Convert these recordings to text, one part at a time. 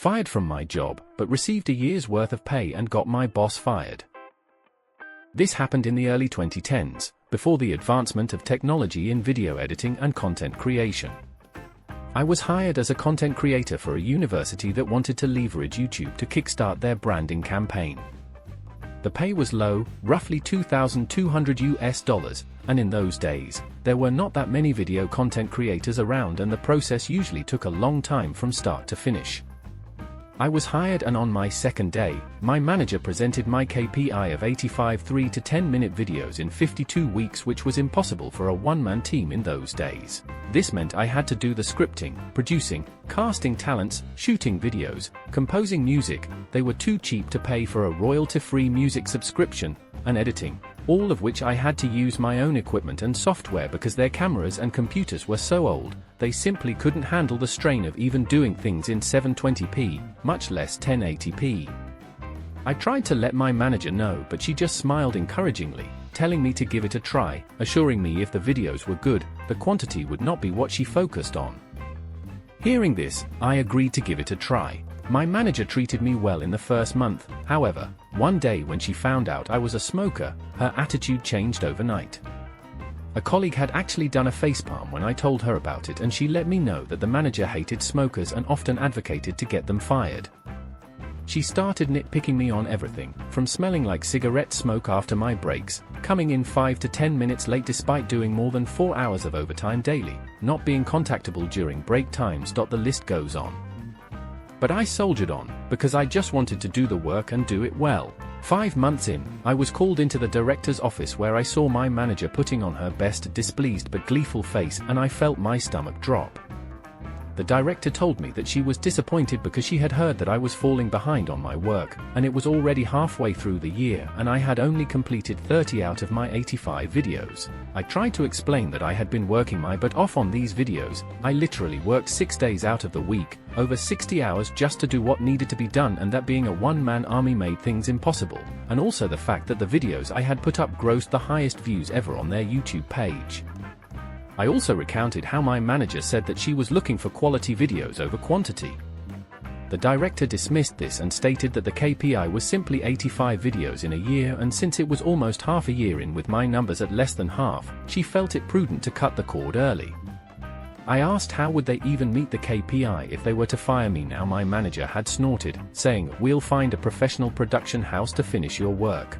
fired from my job, but received a year's worth of pay and got my boss fired. This happened in the early 2010s, before the advancement of technology in video editing and content creation. I was hired as a content creator for a university that wanted to leverage YouTube to kickstart their branding campaign. The pay was low, roughly $2,200, and in those days, there were not that many video content creators around, and the process usually took a long time from start to finish. I was hired, and on my second day, my manager presented my KPI of 85 3 to 10-minute videos in 52 weeks, which was impossible for a one-man team in those days. This meant I had to do the scripting, producing, casting talents, shooting videos, composing music. They were too cheap to pay for a royalty-free music subscription, and editing, all of which I had to use my own equipment and software because their cameras and computers were so old, they simply couldn't handle the strain of even doing things in 720p, much less 1080p. I tried to let my manager know, but she just smiled encouragingly, telling me to give it a try, assuring me if the videos were good, the quantity would not be what she focused on. Hearing this, I agreed to give it a try. My manager treated me well in the first month. However, one day when she found out I was a smoker, her attitude changed overnight. A colleague had actually done a facepalm when I told her about it, and she let me know that the manager hated smokers and often advocated to get them fired. She started nitpicking me on everything, from smelling like cigarette smoke after my breaks, coming in 5 to 10 minutes late despite doing more than 4 hours of overtime daily, not being contactable during break times. The list goes on. But I soldiered on, because I just wanted to do the work and do it well. 5 months in, I was called into the director's office where I saw my manager putting on her best displeased but gleeful face, and I felt my stomach drop. The director told me that she was disappointed because she had heard that I was falling behind on my work, and it was already halfway through the year and I had only completed 30 out of my 85 videos. I tried to explain that I had been working my butt off on these videos. I literally worked 6 days out of the week, over 60 hours just to do what needed to be done, and that being a one-man army made things impossible, and also the fact that the videos I had put up grossed the highest views ever on their YouTube page. I also recounted how my manager said that she was looking for quality videos over quantity. The director dismissed this and stated that the KPI was simply 85 videos in a year, and since it was almost half a year in with my numbers at less than half, she felt it prudent to cut the cord early. I asked how would they even meet the KPI if they were to fire me now. My manager had snorted, saying, "We'll find a professional production house to finish your work."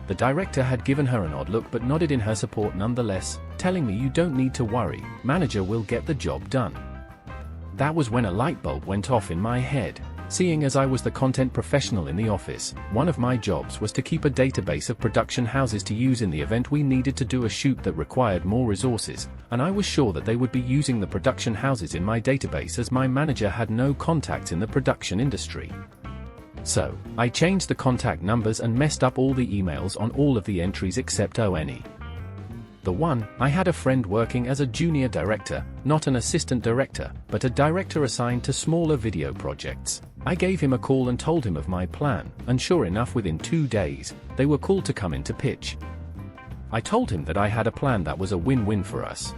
The director had given her an odd look but nodded in her support nonetheless, telling me, "You don't need to worry, manager will get the job done." That was when a light bulb went off in my head. Seeing as I was the content professional in the office, one of my jobs was to keep a database of production houses to use in the event we needed to do a shoot that required more resources, and I was sure that they would be using the production houses in my database as my manager had no contacts in the production industry. So, I changed the contact numbers and messed up all the emails on all of the entries except ONE. The one, I had a friend working as a junior director, not an assistant director, but a director assigned to smaller video projects. I gave him a call and told him of my plan, and sure enough within 2 days, they were called to come in to pitch. I told him that I had a plan that was a win-win for us.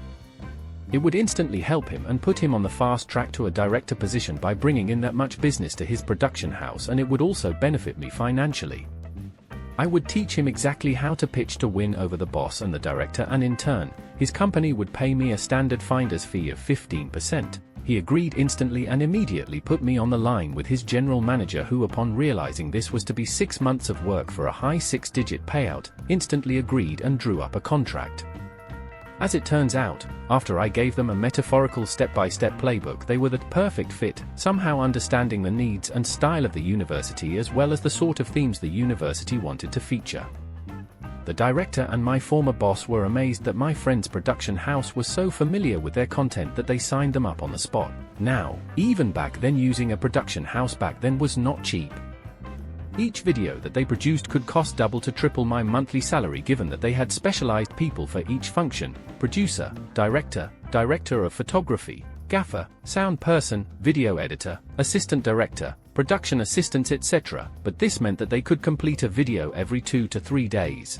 It would instantly help him and put him on the fast track to a director position by bringing in that much business to his production house, and it would also benefit me financially. I would teach him exactly how to pitch to win over the boss and the director, and in turn, his company would pay me a standard finder's fee of 15%. He agreed instantly and immediately put me on the line with his general manager, who, upon realizing this was to be 6 months of work for a high 6-digit payout, instantly agreed and drew up a contract. As it turns out, after I gave them a metaphorical step-by-step playbook, they were the perfect fit, somehow understanding the needs and style of the university as well as the sort of themes the university wanted to feature. The director and my former boss were amazed that my friend's production house was so familiar with their content that they signed them up on the spot. Now, even back then, using a production house back then was not cheap. Each video that they produced could cost double to triple my monthly salary, given that they had specialized people for each function: producer, director, director of photography, gaffer, sound person, video editor, assistant director, production assistants, etc. But this meant that they could complete a video every 2 to 3 days.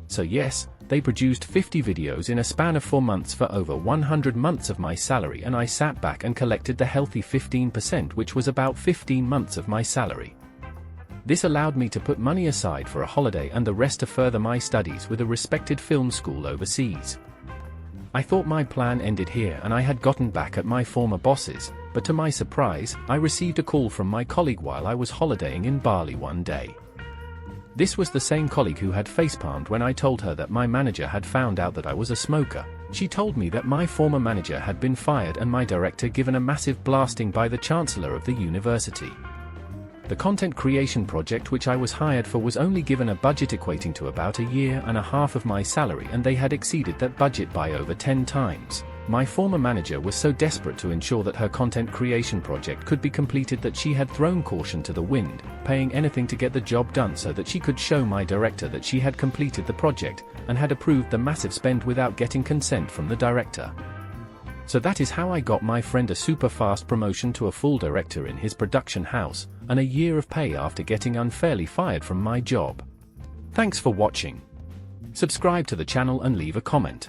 So yes, they produced 50 videos in a span of 4 months for over 100 months of my salary, and I sat back and collected the healthy 15%, which was about 15 months of my salary. This allowed me to put money aside for a holiday and the rest to further my studies with a respected film school overseas. I thought my plan ended here and I had gotten back at my former bosses, but to my surprise, I received a call from my colleague while I was holidaying in Bali one day. This was the same colleague who had facepalmed when I told her that my manager had found out that I was a smoker. She told me that my former manager had been fired and my director given a massive blasting by the chancellor of the university. The content creation project which I was hired for was only given a budget equating to about 1.5 years of my salary, and they had exceeded that budget by over 10 times. My former manager was so desperate to ensure that her content creation project could be completed that she had thrown caution to the wind, paying anything to get the job done so that she could show my director that she had completed the project, and had approved the massive spend without getting consent from the director. So that is how I got my friend a super fast promotion to a full director in his production house, and 1 year of pay after getting unfairly fired from my job. Thanks for watching. Subscribe to the channel and leave a comment.